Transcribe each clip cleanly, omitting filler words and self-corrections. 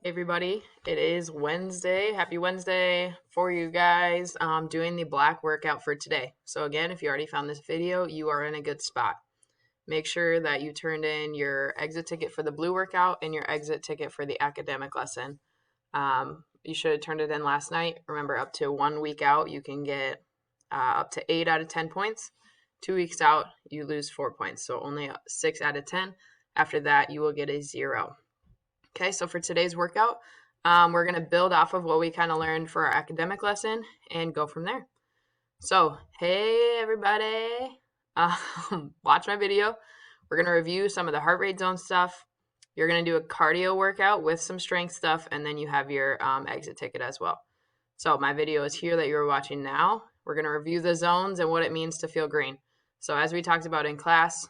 Hey everybody, it is Wednesday. Happy Wednesday for you guys. I'm doing the black workout for today. So again, if you already found this video, you are in a good spot. Make sure that you turned in your exit ticket for the blue workout and your exit ticket for the academic lesson. You should have turned it in last night. Remember, up to 1 week out, you can get up to 8 out of 10 points. 2 weeks out, you lose 4 points. So only 6 out of 10. After that, you will get a 0. Okay, so for today's workout, we're going to build off of what we kind of learned for our academic lesson and go from there. So, hey everybody, watch my video. We're going to review some of the heart rate zone stuff. You're going to do a cardio workout with some strength stuff, and then you have your exit ticket as well. So my video is here that you're watching now. We're going to review the zones and what it means to feel green. So as we talked about in class,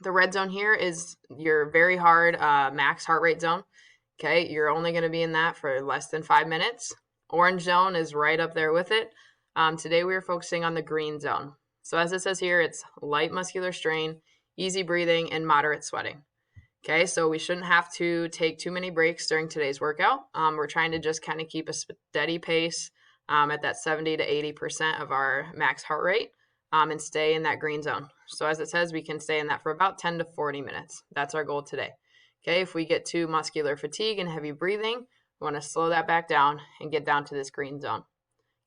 the red zone here is your very hard max heart rate zone. Okay, you're only going to be in that for less than 5 minutes. Orange zone is right up there with it. Today we are focusing on the green zone. So as it says here, it's light muscular strain, easy breathing, and moderate sweating. Okay, so we shouldn't have to take too many breaks during today's workout. We're trying to just kind of keep a steady pace at that 70 to 80% of our max heart rate and stay in that green zone. So as it says, we can stay in that for about 10 to 40 minutes. That's our goal today. Okay, if we get to muscular fatigue and heavy breathing, we want to slow that back down and get down to this green zone.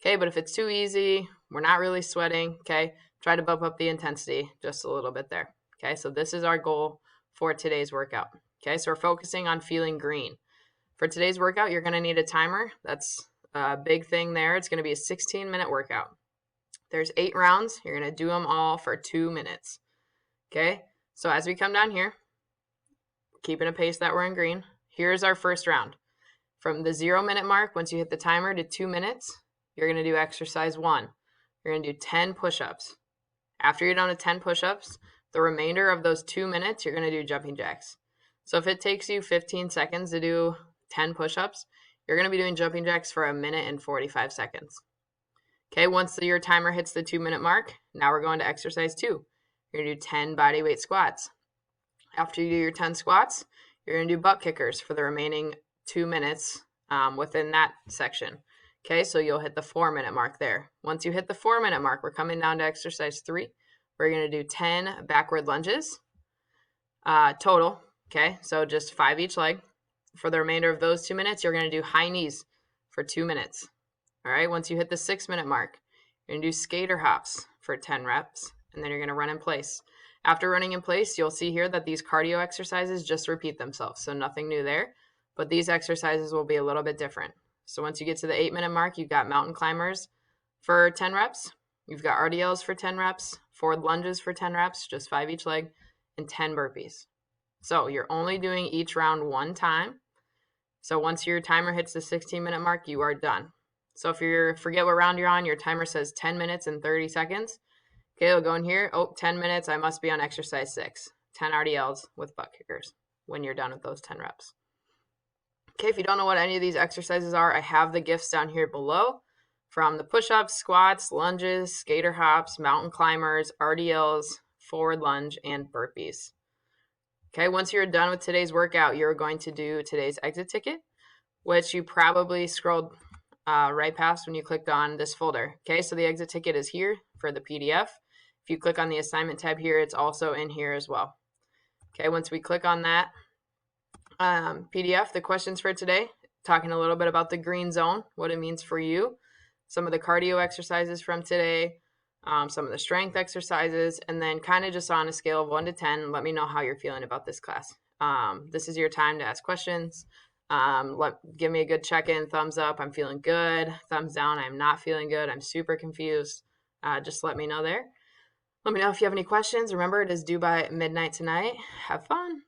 Okay, but if it's too easy, we're not really sweating, okay, try to bump up the intensity just a little bit there. Okay, so this is our goal for today's workout. Okay, so we're focusing on feeling green. For today's workout, you're going to need a timer. That's a big thing there. It's going to be a 16-minute workout. There's 8 rounds. You're going to do them all for 2 minutes. Okay, so as we come down here, keeping a pace that we're in green, here's our first round. From the 0-minute mark, once you hit the timer, to 2 minutes, you're going to do exercise 1. You're going to do 10 push-ups. After you're done with 10 push-ups, the remainder of those 2 minutes, you're going to do jumping jacks. So if it takes you 15 seconds to do 10 push-ups, you're going to be doing jumping jacks for 1 minute and 45 seconds. Okay, once your timer hits the 2-minute mark, now we're going to exercise 2. You're going to do 10 body weight squats. After you do your 10 squats, you're going to do butt kickers for the remaining 2 minutes within that section. Okay, so you'll hit the 4-minute mark there. Once you hit the 4-minute mark, we're coming down to exercise 3. We're going to do 10 backward lunges total. Okay, so just 5 each leg. For the remainder of those 2 minutes, you're going to do high knees for 2 minutes. All right, once you hit the 6-minute mark, you're going to do skater hops for 10 reps, and then you're going to run in place. After running in place, you'll see here that these cardio exercises just repeat themselves, so nothing new there, but these exercises will be a little bit different. So once you get to the 8-minute mark, you've got mountain climbers for 10 reps, you've got RDLs for 10 reps, forward lunges for 10 reps, just 5 each leg, and 10 burpees. So you're only doing each round 1 time. So once your timer hits the 16-minute mark, you are done. So if you forget what round you're on, your timer says 10 minutes and 30 seconds. Okay, we'll go in here. 10 minutes, I must be on exercise 6. 10 RDLs with butt kickers when you're done with those 10 reps. Okay, if you don't know what any of these exercises are, I have the GIFs down here below from the push-ups, squats, lunges, skater hops, mountain climbers, RDLs, forward lunge, and burpees. Okay, once you're done with today's workout, you're going to do today's exit ticket, which you probably scrolled right past when you clicked on this folder. Okay, so the exit ticket is here for the PDF. If you click on the assignment tab here, it's also in here as well. Okay, once we click on that PDF, the questions for today, talking a little bit about the green zone, what it means for you, some of the cardio exercises from today, some of the strength exercises, and then kind of just on a scale of 1 to 10, let me know how you're feeling about this class. This is your time to ask questions. Give me a good check-in, thumbs up, I'm feeling good, thumbs down, I'm not feeling good, I'm super confused. Just let me know there. Let me know if you have any questions. Remember, it is due by midnight tonight. Have fun.